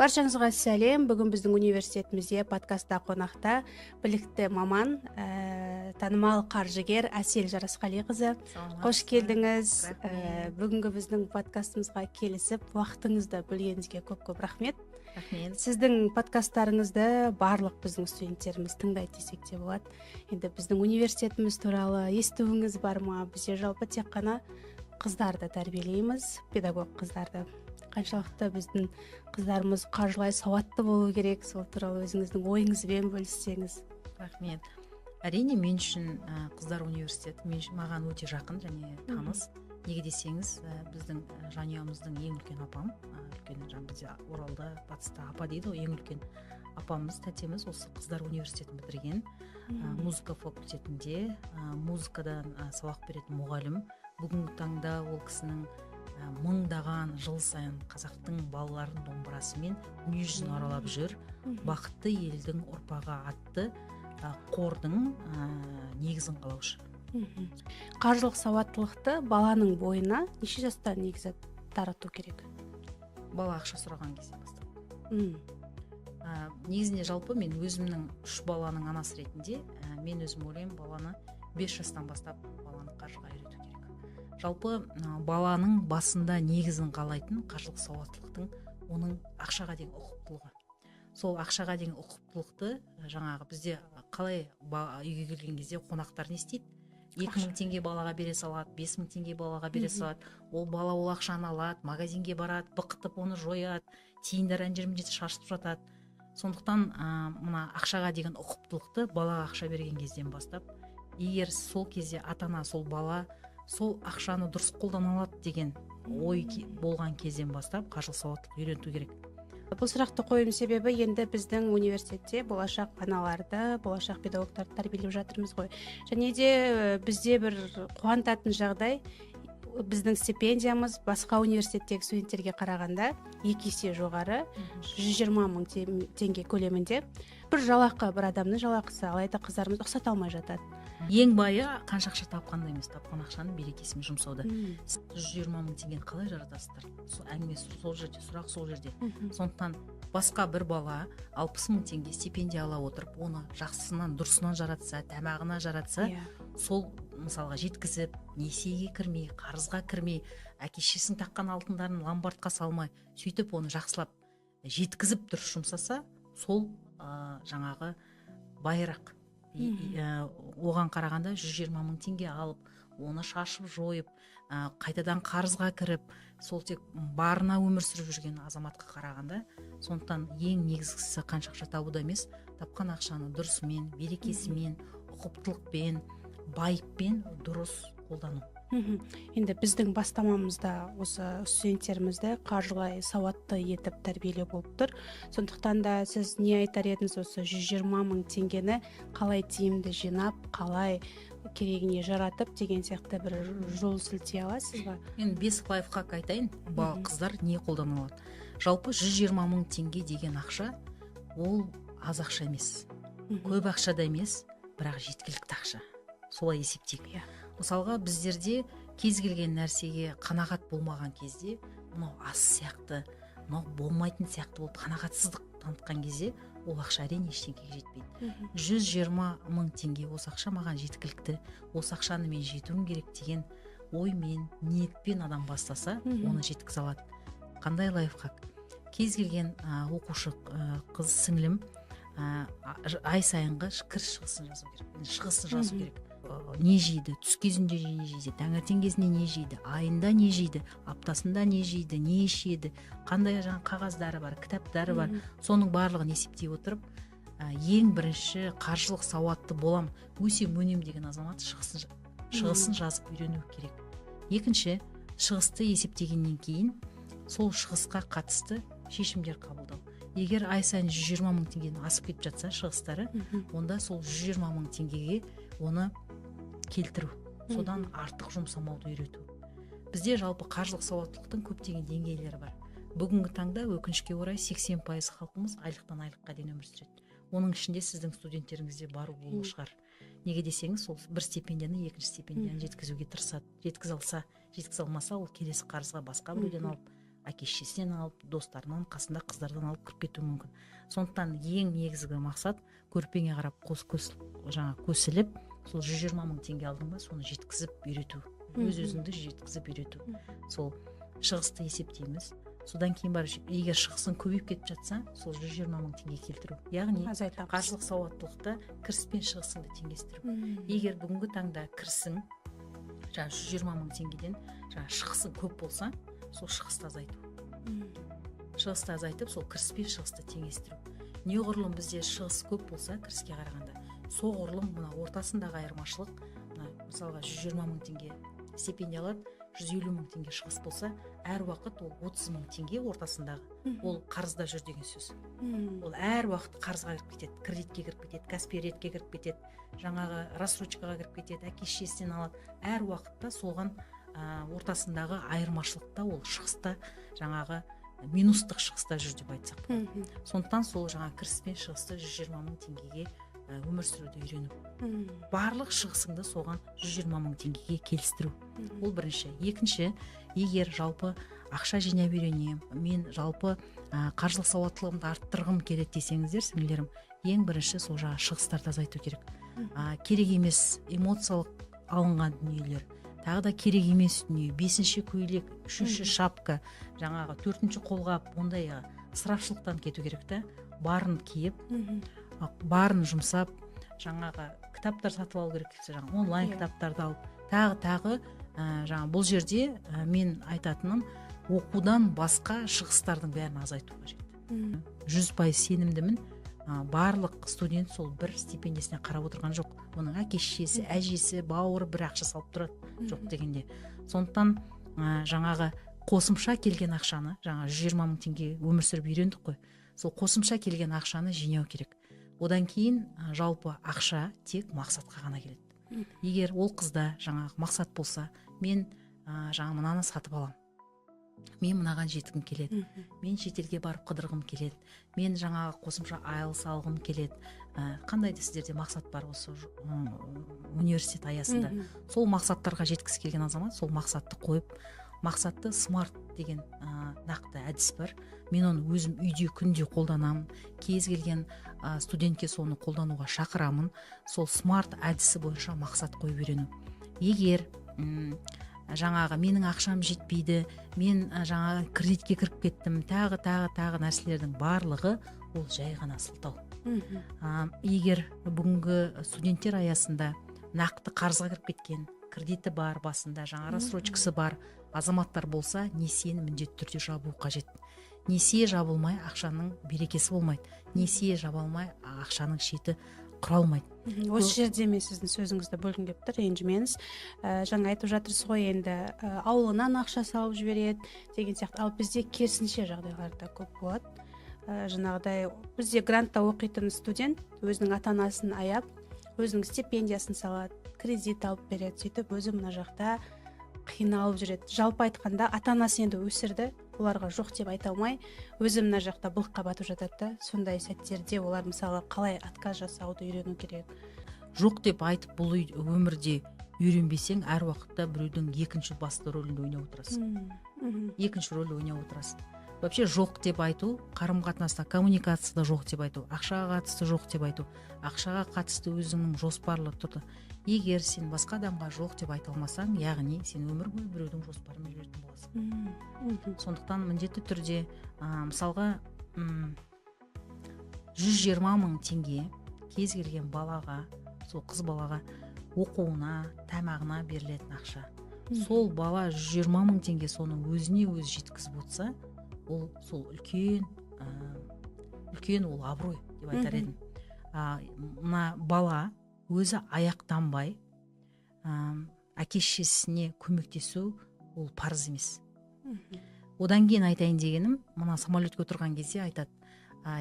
Баршаңызға сәлем. Бүгін біздің университетімізде подкастта қонақта білікті маман, танымал қаржыгер Әсел Жарасқалиқызы. Қош келдіңіз. Бүгінгі біздің подкастымызға келісіп, уақытыңызды бөлгеніңізге көп рахмет. Рахмет. Сіздің подкасттарыңызды барлық біздің студенттеріміз тыңдайды десек те болады. Енді біздің университетіміз туралы естуіңіз бар ма? Бізде жалпы тек қана қыздарды тәрбиелейміз, педагог қыздарды. Қаншалықты біздің қыздарымыз қаржылай сауатты болу керек, сол туралы өзіңіздің ойыңызбен бөліссеңіз. Рахмет. Әрине мен үшін қыздар университеті маған өте жақын және таныс. Неге десеңіз, біздің жанұямыздың ең үлкен апам, үлкен бізде Оралда, Батыста апа дейді, ең үлкен апамыз, тәтеміз осы қыздар университетін бітірген. Музыка факультетінде музыкадан сабақ беретін мұғалім. Бүгінгі таңда ол кісінің мыңдаған жыл сайын қазақтың балаларын домбырасымен дүние жүзін аралап жүр. Бақытты елдің ұрпағы атты қордың негізін қалаушы. Қаржылық сауаттылықты баланың бойына неше жастан негізі тарату керек? Бала ақша сұраған кезде бастап. Негізінде жалпы мен өзімнің 3 баланың анасы ретінде мен өзім ойлаймын, баланы 5 жастан бастап баланы қаржыға үйрету керек. Жалпы баланың басында негізін қалайтын қаржылық сауаттылықтың оның ақшаға деген ұқыптылығы. Сол ақшаға деген ұқыптылықты жаңағы бізде қалай үйге келген кезде қонақтар не істейді? 2000 теңге балаға бере салады, 5000 теңге балаға бере салады. Ол бала ол ақшаны алады, магазинге барады, бықытып оны жояды, тиындар жерінде шашып жатады. Сондықтан мына ақшаға деген ұқыптылықты балаға ақша берген кезден бастап, егер сол кезде ата-ана сол бала сол ақшаны дұрыс қолдана алады деген ой болған кезден бастап қаржылық сауаттылықты үйрету керек. Бұл сұрақты қоюым себебі енді біздің университетте болашақ аналарды, болашақ педагогтарды тәрбиелеп жатырмыз ғой. Және де бізде бір қуантатын жағдай, біздің стипендиямыз басқа университеттегі студенттерге қарағанда 2 есе жоғары, 120 мың теңге көлемінде. Бір жалақы, бір адамның жалақысы, алайда қыздарымыз ұқсата алмай жатады. Ең байы қанша ақша тапқанда емес, тапқан ақшаны берекесімен жұмсауда. 120 мың теңгені қалай жаратасыздар? Әңгіме сол жерде, сұрақ сол жерде. Сондықтан басқа бір бала 60 мың теңге стипендия ала отырып, оны жақсысынан, дұрысынан жаратса, тамағына жаратса, сол мысалға жеткізіп, несиеге кірмей, қарызға кірмей, әке-шешесінің таққан алтындарын ломбардқа салмай, сөйтіп оны жақсылап жеткізіп дұрыс жұмсаса, сол жаңағы байырақ. Оған қарағанда 120 мың теңге алып, оны шашып жойып, қайтадан қарызға кіріп, сол тек барына өмір сүріп жүрген азаматқа қарағанда, сондықтан ең негізгісі қанша ақша табуда емес, тапқан ақшаны дұрысымен, берекесімен, ұқыптылықпен, байыппен дұрыс қолдану. Енді біздің бастамамызда осы студенттерімізді қаржылай сауатты етіп тәрбиелеу болып тұр. Сондықтан да сіз не айтар едіңіз, осы 120 мың теңгені қалай тиімді жинап, қалай керегіне жаратып деген сияқты бір жол сілтей аласыз ба? Мен 5 лайфхак айтайын, қыздар не қолдана алады. Жалпы 120 мың теңге деген ақша, ол аз ақша емес, көп ақша да емес, бірақ жеткілікті ақша. Солай есептейік. Мысалға біздерде кез келген нәрсеге қанағат болмаған кезде, мынау аз сияқты, мынау болмайтын сияқты болып қанағатсыздық танытқан кезде, ол ақша әрине ештеңеге жетпейді. 120 мың теңге осы ақша маған жеткілікті, осы ақшаны мен жетуім керек деген оймен, ниетпен адам бастаса, оны жеткізе алады. Қандай лайфхак? Кез келген оқушы қыз сіңлім ай сайынғы кір шығысын жазу керек. Шығысын жазу керек. Не жейді, түс кезінде не жейді, таңертең кезінде не жейді, айында не жейді, аптасында не жейді, не ішеді, қандай қағаздары бар, кітаптары бар, соның барлығын есептей отырып, ең бірінші қаржылық сауатты болам, өсем өнем деген азамат шығысын жазып үйрену керек. Екінші, шығысты есептегеннен кейін сол шығысқа қатысты шешімдер қабылдау. Егер ай сайын 120 мың теңгені асып кетіп жатса шығыстары, онда сол 120 мың теңгеге оны келтіру, содан артық жұмсамауды үйрету. Бізде жалпы қаржылық сауаттылықтың көптеген деңгейлері бар. Бүгінгі таңда өкінішке орай 80% халқымыз айлықтан айлыққа дейін өмір сүреді. Оның ішінде сіздің студенттеріңізде бару болу шығар. Неге десеңіз, сол бір стипендияны екінші стипендияны жеткізуге тырысады. Жеткізе алмаса, ол келесі қарызға басқа біреуден алып әке шешесінен алып, достарынан, қасында қыздардан алып кіріп кетуі мүмкін. Сондықтан ең негізгі мақсат көрпеңе қарап көсіліп, сол 120 мың теңге алдың ба, соны жеткізіп үйрету, өзіңді жеткізіп үйрету. Сол шығысты есептейміз. Содан кейін бар, егер шығысың көбейіп кетіп жатса, сол 120 мың теңге келтіру. Яғни қаржылық сауаттылықта кіріс пен шығысыңды теңестіру. Егер бүгінгі таңда кірісің 120 мың теңгеден шығысың көп болса, сол шығысты азайту. Шығысты азайтып, сол кіріс пен шығысты теңестіру. Неғұрлым бізде шығыс көп болса, кіріске қарағанда, соғұрлым мына ортасындағы айырмашылық, мысалға 120 мың теңге стипендия алады, 150 мың теңге шығыс болса, әр уақыт ол 30 мың теңге ортасындағы, ол қарызда жүр деген сөз. Ол әр уақыт қарызға кіріп кетеді, кредитке кіріп кетеді, каспий ретке кіріп кетеді, жаңағы рассрочкаға кіріп кетеді, әке шешесінен алады. Әр уақытта соған ортасындағы айырмашылықта, ол шығыста, жаңағы минустық шығыста жүр деп айтсақ. Сондықтан сол кіріс пен шығысты 120 мың теңгеге өмір сүруді үйрену. Барлық шығысыңды соған 120 мың теңгеге келістіру. Ол бірінші. Екінші, егер жалпы ақша жинап үйренемін, мен жалпы қаржылық сауаттылығымды арттырғым келеді десеңіздер, сіңілерім, ең бірінші сол шығыстарды азайту керек. Керек емес эмоциялық алынған дүниелер, тағы да керек емес дүние, 5-ші көйлек, 3-ші шапка, жаңағы 4-ші қолғап, ондай ысырапшылықтан кету керек та. Барын киіп, барын жұмсап, жаңағы кітаптар сатып алу керек, онлайн кітаптарды алып, тағы бұл жерде мен айтатыным, оқудан басқа шығыстардың бәрін азайту қажет. 100% сенімдімін, барлық студент сол бір стипендиясына қарап отырған жоқ. Оның әке шешесі, әжесі, бауыры бір ақша салып тұрады жоқ дегенде. Сондықтан жаңағы қосымша келген ақшаны, 120 мың теңге өмір сүріп үйрендік қой. Сол қосымша келген ақшаны жинау керек. Одан кейін жалпы ақша тек мақсатқа ғана келеді. Егер ол қызда жаңағы мақсат болса, мен мынаны сатып алам, мен мынаған жеткім келеді, мен шетелге барып қыдырғым келеді, мен жаңағы қосымша IELTS алғым келеді, қандай да сіздерде мақсат бар осы университет аясында. Сол мақсаттарға жеткісі келген азамат сол мақсатты қойып, мақсатты SMART деген нақты әдіс бар. Мен оны өзім үйде күнде қолданамын. Кез келген студентке соны қолдануға шақырамын. Сол SMART әдісі бойынша мақсат қойып үйрену. Егер жаңағы менің ақшам жетпейді, мен жаңағы кредитке кіріп кеттім, тағы нәрселердің барлығы ол жай ғана сылтау. Егер бүгінгі студенттер аясында нақты қарызға кіріп кеткен, кредиті бар, басында жаңа рассрочкасы бар азаматтар болса, несиені міндетті түрде жабу қажет. Несие жабылмай ақшаның берекесі болмайды. Несие жабылмай ақшаның шеті құралмайды. Осы жерде мен сіздің сөзіңізді бөлгім келіп тұр, ренжімеңіз. Жаңа айтып жатырсыз ғой, енді ауылынан ақша салып жібереді деген сияқты. Ал бізде керісінше жағдайлар да көп болады. Жаңағыдай бізде грантта оқитын студент өзінің ата-анасын аяп, өзінің стипендиясын салады, кредит алып береді, сөйтіп өзі мына жақта қиналып жүреді. Жалпы айтқанда ата-анасы енді өсірді, оларға жоқ деп айта алмай, өзі мына жақта былыққа батып жатады да. Сондай сәттерде олар мысалы қалай отказ жасауды үйрену керек. Жоқ деп айтып, бұл өмірде үйренбесең, әр уақытта біреудің екінші басты рөлінде ойнап отырасың. Екінші рөл ойнап отырасың. Вообще жоқ деп айту, қарым-қатынаста, коммуникацияда жоқ деп айту, ақшаға қатысты жоқ деп айту, ақшаға қатысты өзіңнің жоспарлы тұрды. Егер сен басқа адамға жоқ деп айта алмасаң, яғни сен өмір бойы біреудің жоспарымен жүретін боласың. Сондықтан міндетті түрде мысалға 120 мың теңге кез келген балаға, сол қыз балаға оқуына, тамағына берілетін ақша. Сол бала 120 мың теңге соның өзіне өзі жеткізіп отырса, ол сол үлкен ол абырой деп айтар едім. Мына бала өзі аяқтанбай әке шешесіне көмектесу ол парыз емес. Одан кейін айтайын дегенім, мына самолетке отырған кезде айтады,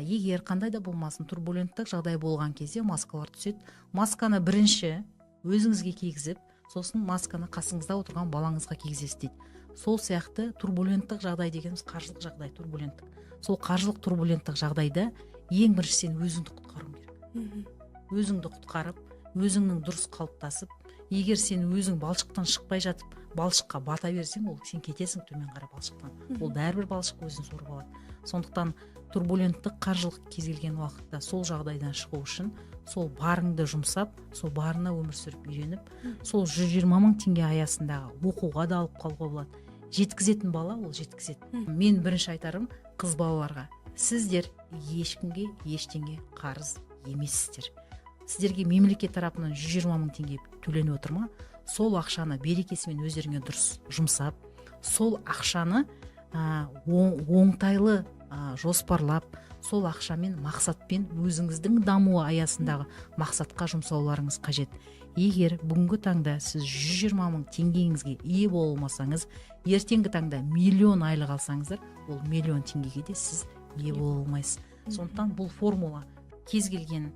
егер қандай да болмасын турбуленттік жағдай болған кезде маскалар түседі, масканы бірінші өзіңізге кигізіп, сосын масканы қасыңызда отырған балаңызға кигізесіз дейді. Сол сияқты турбуленттік жағдай дегеніміз қаржылық жағдай, турбуленттік. Сол қаржылық турбуленттік жағдайда ең бірінші сен өзіңді құтқаруың керек. Өзіңді құтқарып, өзіңнің дұрыс қалыптасып, егер сен өзің балшықтан шықпай жатып балшыққа бата берсең, ол сен кетесің төмен қарай балшықтан. Ол бәрібір балшық өзін сорып алады. Сондықтан турбулентті қаржылық кез келген уақытта сол жағдайдан шығу үшін сол барыңды жұмсап, сол барына өмір сүріп үйреніп, сол 120 мың теңге аясындағы оқуға да алып қалуға болады. Жеткізетін бала ол жеткізеді. Мен бірінші айтарым қыз балаларға: сіздер ешкімге ештеңе қарыз емессіздер. Сіздерге мемлекет тарапынан 120 мың теңге төленіп отыр ма? Сол ақшаны берекесімен өздеріңе дұрыс жұмсап, сол ақшаны оңтайлы жоспарлап, сол ақшамен мақсатпен өзіңіздің дамуы аясындағы мақсатқа жұмсауларыңыз қажет. Егер бүгінгі таңда сіз 120 мың теңгеңізге ие болмасаңыз, ертеңгі таңда миллион айлық алсаңыздар, ол миллион теңгеге де сіз ие бола алмайсыз. Сондықтан бұл формула кез келген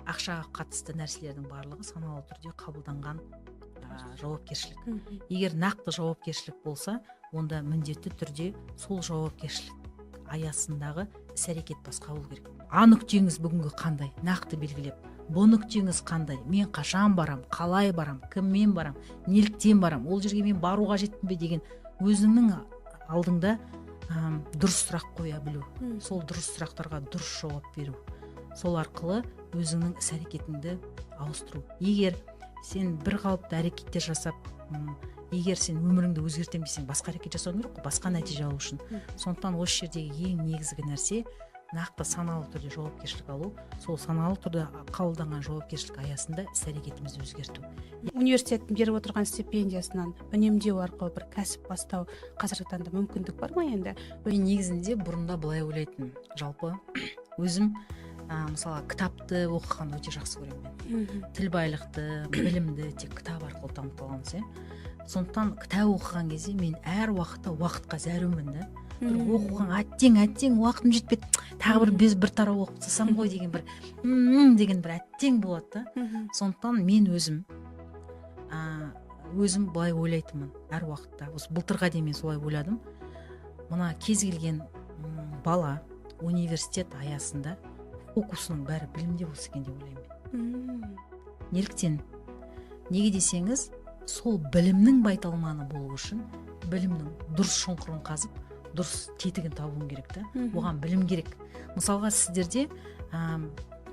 ақшаға қатысты нәрселердің барлығы саналы түрде қабылданған жауапкершілік. Егер нақты жауапкершілік болса, онда міндетті түрде сол жауапкершілік аясындағы іс-әрекет басқа болу керек. А нүктеңіз бүгінгі қандай? Нақты белгілеп. Бұ нүктеңіз қандай? Мен қашан барам, қалай барам, кіммен барам, неліктен барам, ол жерге мен баруға жеттім бе деген өзіңнің алдыңда дұрыс сұрақ қоя білу. Сол дұрыс сұрақтарға дұрыс жауап беру. Сол арқылы өзіңнің іс-әрекетіңді ауыстыру. Егер сен бір қалыпты әрекеттер жасап, егер сен өміріңді өзгертемесең, басқа әрекет жасау керек қой, басқа нәтиже алу үшін. Сондықтан осы жердегі ең негізгі нәрсе нақты саналы түрде жауапкершілік алу. Сол саналы түрде қабылданған жауапкершілік аясында іс-әрекетімізді өзгерту. Университеттің беріп отырған стипендиясынан үнемдеу арқылы бір кәсіп бастау қазіргі таңда мүмкіндік бар ма енді? Мен негізінде бұрында былай ойлайтын, жалпы өзім мысалы кітапты оқығанды өте жақсы көремін. Тіл байлықты, білімді тек кітап арқылы дамыта аламыз. Сондықтан кітап оқыған кезде мен әр уақытта уақытқа зәрумін да. Бір оқыған әттең уақытым жетпеді, тағы бір тарау оқып тастасам ғой деген бір әттең болады да. Сондықтан мен өзім былай ойлайтынмын әр уақытта. Осы былтырға дейін мен солай ойладым. Мына кез келген бала университет аясында фокусының бәрі білімде болса екен деп ойлаймын. Неліктен? Неге десеңіз, сол білімнің байталманы болу үшін білімнің дұрыс шұңқырын қазып, дұрыс тетігін табуым керек та. Оған білім керек. Мысалға сіздерде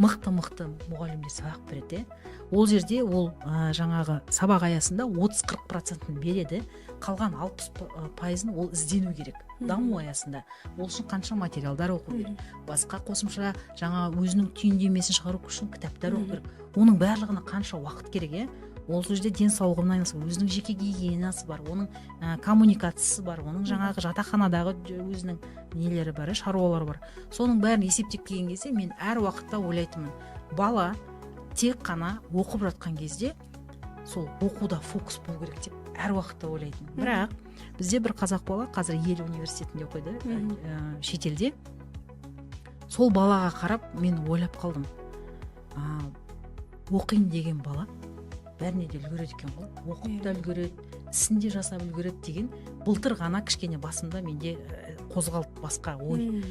мықты мұғалімдер сабақ береді. Ол жерде ол жаңағы сабақ аясында 30-40% береді. Қалған 60% ол іздену керек. Даму аясында. Ол үшін қанша материалдар оқу керек. Басқа қосымша жаңа өзінің түйіндемесін шығару үшін кітаптар оқу керек. Оның барлығына қанша уақыт керек, ол жерде денсаулығына айналысып, өзінің жеке гигиенасы бар, оның коммуникациясы бар, оның жаңағы жатақханадағы өзінің нелері бар, шаруалары бар. Соның бәрін есептеп келген кезде мен әр уақытта ойлайтынмын, бала тек қана оқып жатқан кезде сол оқуда фокус болу керек деп әр уақытта ойлайтын. Бірақ бізде бір қазақ бала қазір ел университетінде оқиды, шетелде. Сол балаға қарап мен ойлап қалдым. Оқиын деген бала бәріне де үлгереді екен ғой. Оқып та үлгереді, ісін де жасап үлгереді деген былтыр ғана кішкене басымда менде қозғалды басқа ой.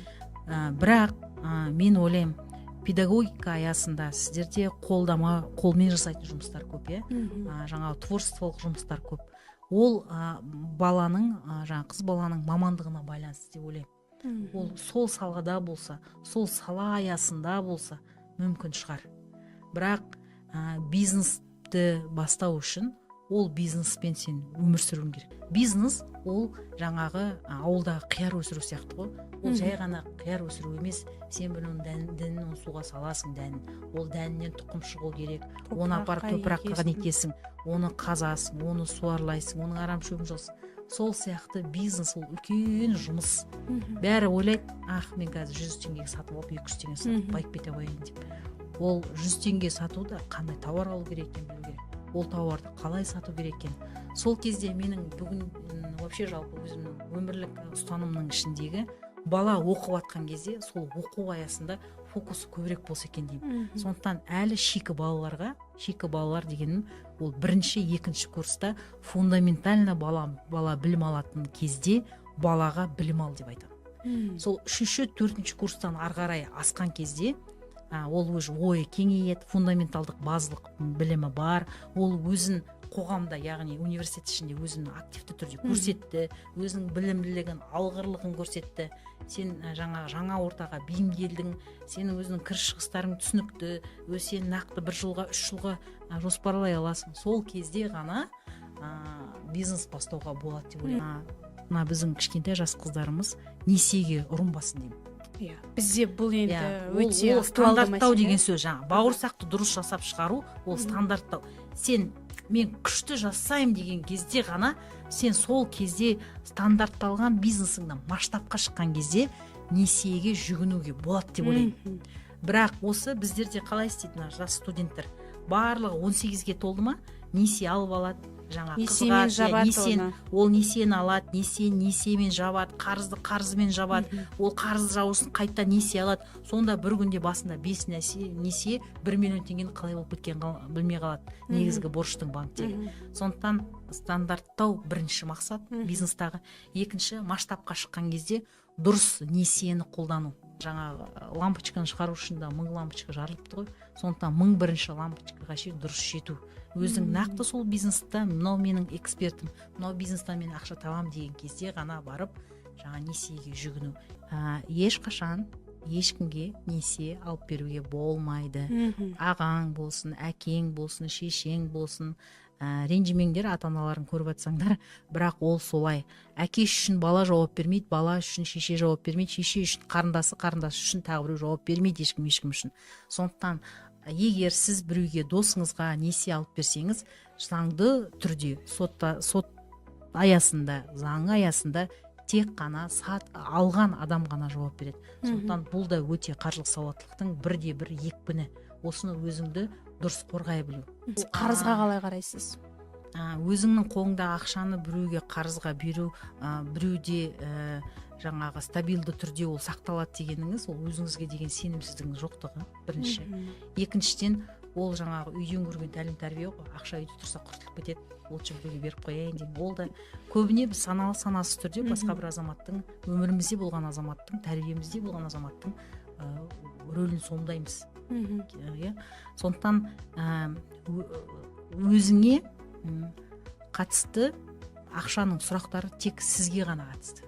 Бірақ мен ойлаймын, педагогика аясында сіздерде қолмен жасайтын жұмыстар көп, жаңағы творчестволық жұмыстар көп. Ол баланың, жаңағы қыз баланың мамандығына байланысты деп ойлаймын. Ол сол салада болса, сол сала аясында болса мүмкін шығар. Бірақ бизнесті бастау үшін ол бизнеспен сен өмір сүруің керек. Бизнес ол жаңағы ауылдағы қияр өсіру сияқты ғой. Ол жай ғана қияр өсіру емес, сен бұның дәнін суға саласың, дәнін. Ол дәнінен тұқым шығу керек. Оны апарып топыраққа нетесің, оны қазасың, оны суарлайсың, оның арам шөбін жолсың. Сол сияқты бизнес ол үлкен жұмыс. Бәрі ойлайды, мен қазір 100 теңгеге сатып алып, 200 теңге сатып байып кете қояйын деп. Ол 100 теңге сатуда қандай тауар алу керек екенін білу керек. Ол тауарды қалай сату керек екен. Сол кезде менің бүгін вообще жалпы өзімнің өмірлік ұстанымның ішіндегі бала оқып жатқан кезде сол оқу аясында фокус көбірек болса екен деймін. Сондықтан әлі шикі балалар дегенім ол 1-2 курста фундаментально бала білім алатын кезде балаға білім ал деп айтамын. Сол 3-4 курстан ары қарай асқан кезде ол өз ойы кеңейеді, фундаменталдық базалық білімі бар, ол өзін қоғамда, яғни университет ішінде өзін активті түрде көрсетті, өзінің білімділігін, алғырлығын көрсетті. Сен жаңа ортаға бейімделдің, сенің өзінің кіріс шығыстарың түсінікті, сен нақты 1 жылға 3 жылға жоспарлай аласың. Сол кезде ғана бизнес бастауға болады деп ойлаймын. Мына біздің кішкентай жас қыздарымыз несиеге ұрынбасын деймін. Иә, бізде бұл енді өте ол стандарттау деген сөз. Бауырсақты дұрыс жасап шығару, ол стандарттау. Мен күшті жасаймын деген кезде ғана, сен сол кезде стандартталған бизнесіңнен масштабқа шыққан кезде несиеге жүгінуге болады деп ойлаймын. Бірақ осы біздерде қалай істейді жас студенттер? Барлығы 18-ге толды ма, несие алып алады, несиемен жабады, ол несиені алады, несиемен жабады, қарызды қарызымен жабады, ол қарыз жаусын қайта несие алады. Сонда бір күнде басында 5 несие 1 миллион теңгені қалай болып кеткен білмей қалады, негізгі борыштың банктегі. Сондықтан стандарттау бірінші мақсат бизнестағы. Екінші, масштабқа шыққан кезде дұрыс несиені қолдану. Лампочканы шығару үшін да 1000 лампочка жарылыпты ғой. Сондықтан 1001-ші лампочкаға шейін дұрыс жету. Өзің нақты сол бизнесте, мынау менің экспертім, мынау бизнестен мен ақша табам деген кезде ғана барып, несиеге жүгіну. Ешқашан ешкімге несие алып беруге болмайды. Ағаң болсын, әкең болсын, шешең болсын, ренжімеңдер, ата-аналарын көріп жатсаңдар, бірақ ол солай. Әке үшін бала жауап бермейді, бала үшін шеше жауап бермейді, шеше үшін қарындасы үшін тағы біреу жауап бермейді, ешкім үшін. Сондықтан егер сіз біреуге, досыңызға несие алып берсеңіз, заңды түрде сот аясында, заң аясында тек қана алған адам ғана жауап береді. Сондықтан бұл да өте қаржылық сауаттылықтың бірде-бір екпіні. Осыны өзіңді дұрыс қорғай білу. Қарызға қалай қарайсыз? Өзіңнің қолыңда ақшаны біреуге қарызға беру, біреуде стабилді түрде ол сақталады дегеніңіз, ол өзіңізге деген сенімсіздігінің жоқтығы бірінші. Екіншіден, ол үйден көрген тәлім тәрбие ғой, ақша үйде тұрса құртылып кетеді, ол үшін біреуге беріп қояйын деймін. Ол да көбіне біз санасыз түрде басқа бір азаматтың, өмірімізде болған азаматтың, тәрбиемізде болған азаматтың рөлін сомдаймыз. Сондықтан өзіңе қатысты ақшаның сұрақтары тек сізге ғана қатысты.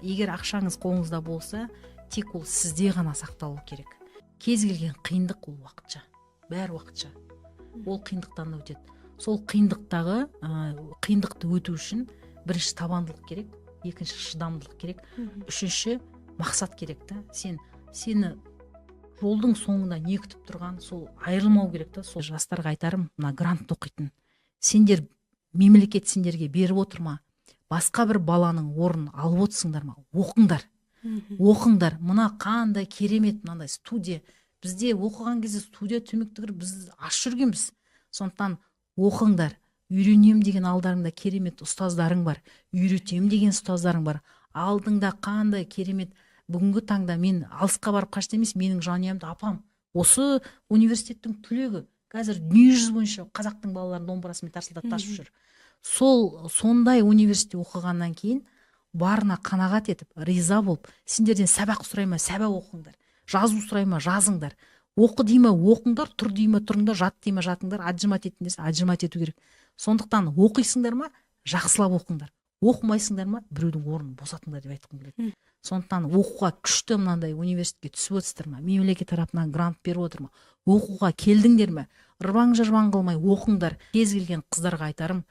Егер ақшаңыз қолыңызда болса, тек ол сізде ғана сақталу керек. Кез келген қиындық ол уақытша, бәрі уақытша. Ол қиындықтан да өтеді. Сол қиындықты өту үшін бірінші табандылық керек, екінші шыдамдылық керек, үшінші мақсат керек та. Сені жолдың соңында не күтіп тұрған, сол айырылмау керек та. Сол жастарға айтарым, мына грант оқитын. Сендер, мемлекет сендерге беріп отырма, басқа бір баланың орнын алып отырсыңдар ма, оқыңдар. Оқыңдар. Мына қандай керемет мынандай студия. Бізде оқыған кезде студия төмектігір біз аш жүргенбіз. Сондықтан оқыңдар. Үйренем деген алдарыңда керемет ұстаздарың бар. Үйретем деген ұстаздарың бар. Алдыңда қандай керемет. Бүгінгі таңда мен алысқа барып қашты емес, менің жанұямда апам осы университеттің түлегі. Қазір дүниежүзі бойынша қазақтың балаларын домбырасымен тарсылдатып тасып жүр. Сондай университетте оқығаннан кейін барына қанағат етіп, риза болып, сендерден сабақ сұрай ма, сабақ оқыңдар. Жазу сұрай ма, жазыңдар. Оқы дейме, оқыңдар, тұр дейме, тұрыңдар, жат дейме, жатыңдар, аджимат еттіңдерсе, аджимат ету керек. Сондықтан оқисыңдар ма, жақсылап оқыңдар. Оқымайсыңдар ма, біреудің орнын босатыңдар деп айтқым келеді. Сондықтан оқуға күшті мынандай университетке түсіп отырсыздар ма, мемлекет тарапынан грант беріп отыр ма, оқуға келдіңдер ме, ырбаң-жырбаң қылмай оқыңдар. Кез келген қыздарға айтарым,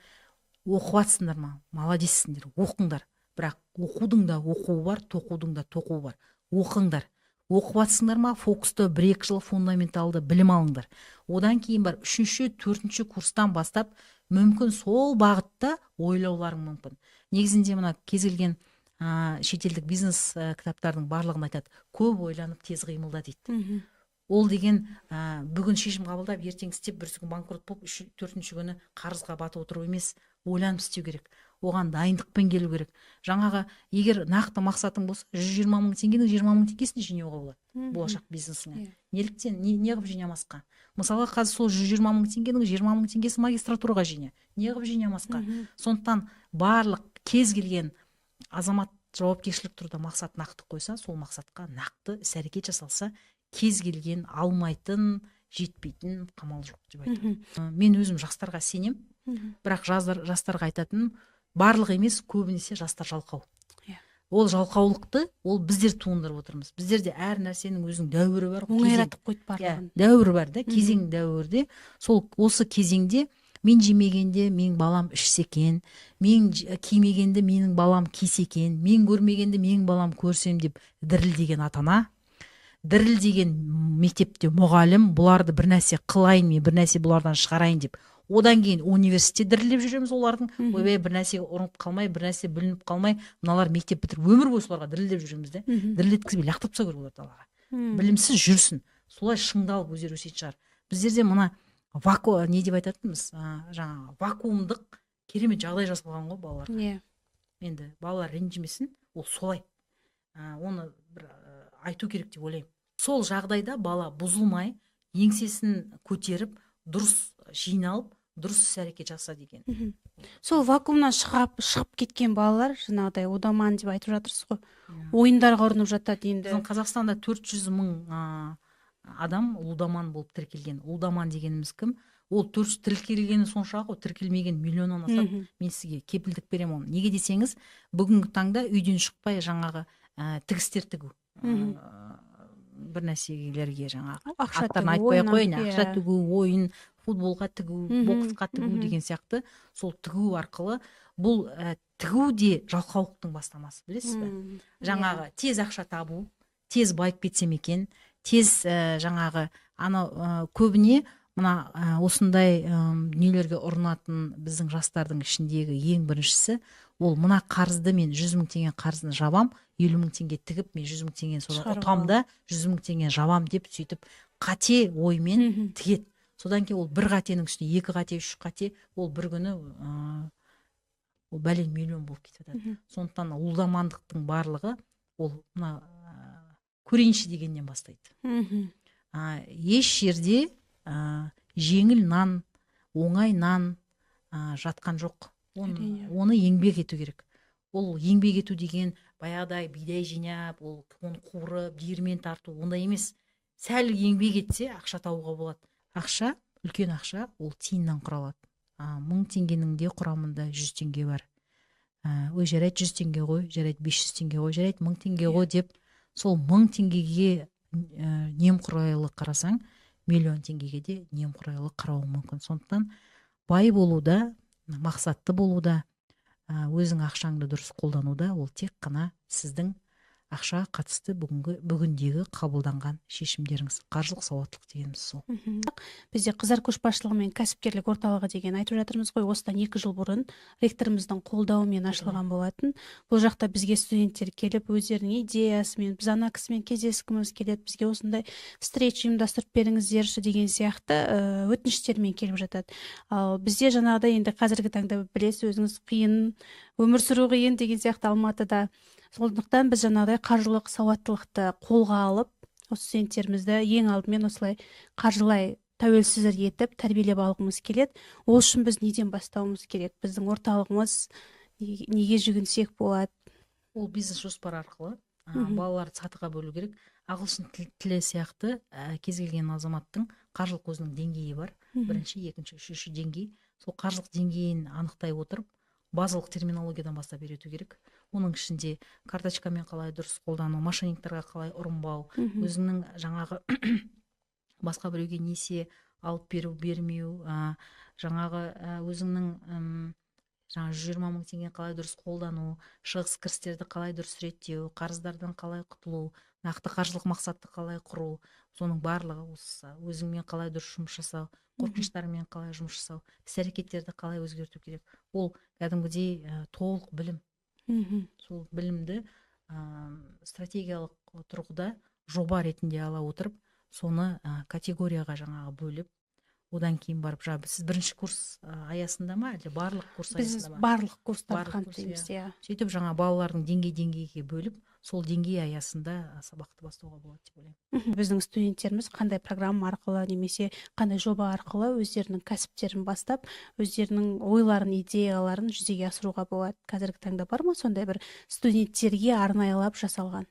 оқып жатсыңдар ма, молодецсіңдер, оқыңдар. Бірақ оқудың да оқуы бар, тоқудың да тоқуы бар. Оқыңдар. Оқып жатсыңдар ма, фокусты 1-2 жыл фундаменталды білім алыңдар. Одан кейін бар 3-4 курстан бастап мүмкін сол бағытта ойлауларың мүмкін. Негізінде мына кез келген шетелдік бизнес кітаптардың барлығын айтады. Көп ойланып тез қимылда дейді. Ол деген бүгін шешім қабылдап, ертең істеп, бірсі күн банкрот болып, 3-4 күні қарызға батып отыру емес, ойланып істеу керек. Оған дайындықпен келу керек. Егер нақты мақсатың болса, 120 мың теңгенің 20 мың теңгесін жинауға болады болашақ бизнесіңе. Неліктен, не қылып жинамасқа? Мысалға, қазір сол 120 мың теңгенің 20 мың теңгесі магистратураға жиня. Не қылып жинамасқа? Сондықтан барлық кез келген азамат жауапкершілік тұрда мақсат нақты қойса, сол мақсатқа нақты іс-әрекет жасалса, кез келген алмайтын, жетпейтін қамал жоқ деп айтамын. Мен өзім жастарға сенем, бірақ жастарға айтатыным, барлық емес, көбінесе жастар жалқау. Ол жалқаулықты ол біздер туындырып отырмыз. Біздерде әр нәрсенің өзінің дәуірі бар. Оңайратып қойды барлығын. Дәуірі бар да, кезең дәуірде. Сол осы кезеңде мен жемегенде менің балам ішсе екен, мен кимегенде менің балам кисе екен, мен көрмегенде менің балам көрсем деп дірілдеген ата-ана, дірілдеген мектепте мұғалім, бұларды бір нәрсе қылайын, мен бір нәрсе бұлардан шығарайын деп, одан кейін университетте дірілдеп жүреміз олардың. Ойбай, бір нәрсеге ұрынып қалмай, бір нәрсе бүлініп қалмай, мыналар мектеп бітіріп өмір бойы соларға дірілдеп жүреміз де. Дірілеткізбей лақтырып тастау керек оларды далаға. Білімсіз жүрсін. Солай шыңдалып өздері өсетін шығар. Біздерде мына не деп айтатынбыз, жаңағы вакуумдық керемет жағдай жасалған ғой балаларға. Енді балалар ренжімесін, ол солай. Оны бір айту керек деп ойлаймын. Сол жағдайда бала бұзылмай, еңсесін көтеріп, дұрыс жиналып, дұрыс іс-әрекет жасады екен. Сол вакуумнан шығып кеткен балалар, жаңағыдай удаман деп айтып жатырсыз ғой. Ойындарға ұрынып жатады енді. Біздің Қазақстанда 400 мың адам лудоман болып тіркелген. Лудоман дегеніміз кім? Ол тіркелгені соншалық, тіркелмеген миллионнан асады. Мен сізге кепілдік беремін оны. Неге десеңіз, бүгінгі таңда үйден шықпай жаңағы тігістер тігу. Бір нәрселерге жаңағы аттарын айтпай қойын, ақша тігу, ойын, футболға тігу, боксқа тігу деген сияқты, сол тігу арқылы, бұл тігу де жалқаулықтың бастамасы, білесіз бе? Жаңағы тез ақша табу, тез байып кетсем екен, тез жаңағы көбіне мына осындай дүниелерге ұрынатын біздің жастардың ішіндегі ең біріншісі, ол мына қарызды мен 100 мың теңге қарызын жабам, 50 мың теңге тігіп, мен 100 мың теңге ұтамда 100 мың теңге жабам деп сөйтіп қате оймен тігеді. Содан кейін ол бір қатенің үстіне 2 қате, 3 қате, ол бір күні ол бәлен миллион болып кетеді. Сондықтан лудомандықтың барлығы ол мына көрейінші дегеннен бастайды. Еш жерде жеңіл нан, оңай нан жатқан жоқ. Оны еңбек ету керек. Ол еңбек ету деген баяғыдай бидай жинап, оны қуырып, диірмен тарту, ондай емес. Сәл еңбек етсе, ақша табуға болады. Ақша, үлкен ақша, ол тиыннан құралады. 1000 теңгенің де құрамында 100 теңге бар. Ой, жарайды 100 теңге ғой, жарайды 500 теңге ғой, жарайды 1000 теңге ғой деп, сол 1000 теңгеге немқұрайлы қарасаң, миллион теңгеге де немқұрайлы қарауы мүмкін. Сондықтан бай болуда, мақсатты болуда, өзің ақшаңды дұрыс қолдануда, ол тек қана сіздің ақша қатысты бүгіндегі қабылданған шешімдеріңіз. Қаржылық сауаттылық дегеніміз сол. Бізде қыздар көшбасшылығы мен кәсіпкерлік орталығы деген айтып жатырмыз ғой. Осыдан 2 жыл бұрын ректорымыздың қолдауымен ашылған болатын. Бұл жақта бізге студенттер келіп, өздерінің идеясымен, біз ана кісімен кездескіміз келеді, бізге осындай встреча ұйымдастырып беріңіздерші деген сияқты өтініштермен келіп жатады. Ал бізде жаңағыдай енді қазіргі таңда білесіз, өзіңіз қиын, өмір сүру қиын деген сияқты Алматыда. Сондықтан біз жаңағыдай қаржылық сауаттылықты қолға алып, осы студенттерімізді ең алдымен осылай қаржылай тәуелсіз етіп тәрбиелеп алғымыз келеді. Ол үшін біз неден бастауымыз керек? Біздің орталығымыз неге жүгінсек болады? Ол бизнес жоспар арқылы балаларды сатыға бөлу керек. Ағылшын тілі сияқты кез келген азаматтың қаржылық өзінің деңгейі бар. Бірінші, екінші, үшінші деңгей. Сол қаржылық деңгейін анықтай отырып, базалық терминологиядан бастап үйрету керек. Оның ішінде карточкамен қалай дұрыс қолдану, мошенниктерге қалай ұрынбау, өзіңнің жаңағы басқа біреуге несие алып беру, бермеу, жаңағы өзіңнің 120 мың теңге қалай дұрыс қолдану, шығыс кірістерді қалай дұрыс реттеу, қарыздардан қалай құтылу, нақты қаржылық мақсатты қалай құру, соның барлығы осы өзіңмен қалай дұрыс жұмыс жасау, қорқыныштармен қалай жұмыс жасау, іс-әрекеттерді қалай өзгерту керек. Ол кәдімгідей толық білім. Сол білімді стратегиялық тұрғыда жоба ретінде ала отырып, соны категорияға жаңағы бөліп, одан кейін барып, сіз бірінші курс аясында ма, әлде барлық курс аясында ма? Біз барлық курстар қамтимыз. Сөйтіп деңгей-деңгейге бөліп, сол деңгей аясында сабақты бастауға болады деп ойлаймын. Біздің студенттеріміз қандай программа арқылы немесе қандай жоба арқылы өздерінің кәсіптерін бастап, өздерінің ойларын, идеяларын жүзеге асыруға болады? Қазіргі таңда бар ма сондай бір студенттерге арнайылап жасалған?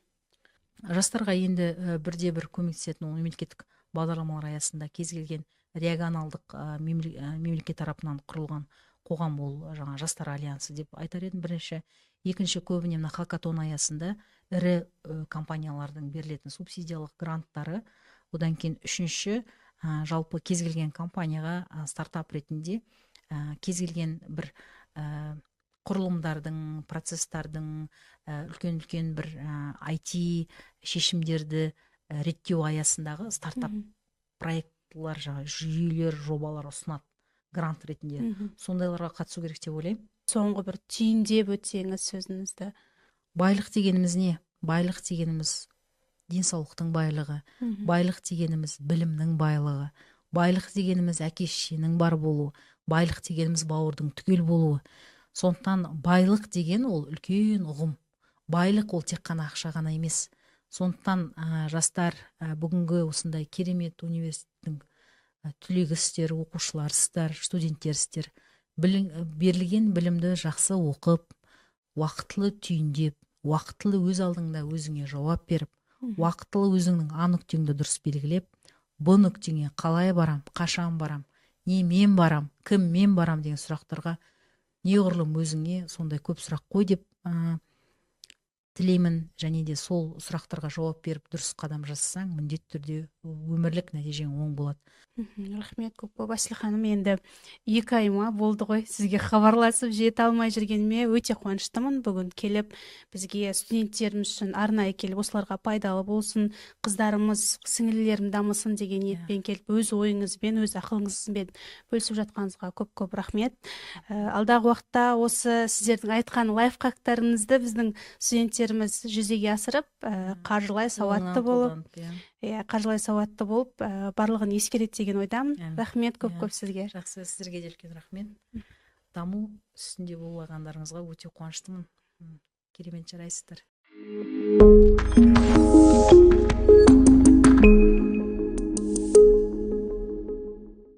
жастарға енді бірде бір көмектесетін ол мемлекеттік бағдарламалар аясында кез келген регионалдық мемлекет тарапынан құрылған қоғам ол жаңа жастар альянсы деп айтар едім бірінші. Екінші, көбіне мына хакатон аясында ірі компаниялардың берілетін субсидиялық гранттары. Одан кейін үшінші, жалпы кез келген компанияға стартап ретінде кез келген бір құрылымдардың, процесстардың, үлкен бір IT шешімдерді реттеу аясындағы стартап проектлар, жаңа жүйелер, жобалар ұсынады грант ретінде. Сондайларға қатысу керек деп ойлаймын. Соңғы бір түйіндеп өтсеңіз сөзіңізді. Байлық дегеніміз не? Байлық дегеніміз денсаулықтың байлығы, байлық дегеніміз білімнің байлығы, байлық дегеніміз әке-шешенің бар болуы, байлық дегеніміз бауырдың түгел болуы. Сондықтан байлық деген ол үлкен ұғым. Байлық ол тек қана ақша ғана емес. Сондықтан жастар бүгінгі осындай керемет университеттің түлегісіздер, оқушыларсыздар, студенттерсіздер, берілген білімді жақсы оқып, уақытылы түйіндеп, уақытылы өз алдыңда өзіңе жауап беріп, уақытылы өзіңнің А нүктеңді дұрыс белгілеп, Б нүктеңе қалай барам, қашан барам, немен барам, кіммен барам деген сұрақтарға неғұрлым өзіңе сондай көп сұрақ қой деп тілеймін. Және де сол сұрақтарға жауап беріп дұрыс қадам жасасаң, міндетті түрде өмірлік нәтижең оң болады. Рахмет көп көп. Асил ханым, енді 2 ай ма болды ғой сізге хабарласып жете алмай жүргеніме өте қуаныштымын. Бүгін келіп бізге студенттеріміз үшін арнайы келіп осыларға пайдалы болсын, қыздарымыз, сіңілілерім дамысын деген ниетпен келіп өз ойыңызбен, өз ақылыңызбен бөлісіп жатқаныңызға көп рахмет. Алдағы уақытта осы сіздердің айтқан лайфхактарыңызды біздің студенттеріміз жүзеге асырып, қаржылай сауатты болып, қаржылай сауатты болып, барлығын ескереді деген ойдамын. Рахмет көп сізге. Жақсы, сіздерге де үлкен рахмет. Даму үстінде болғандарыңызға өте қуаныштымын. Керемет жарайсыздар.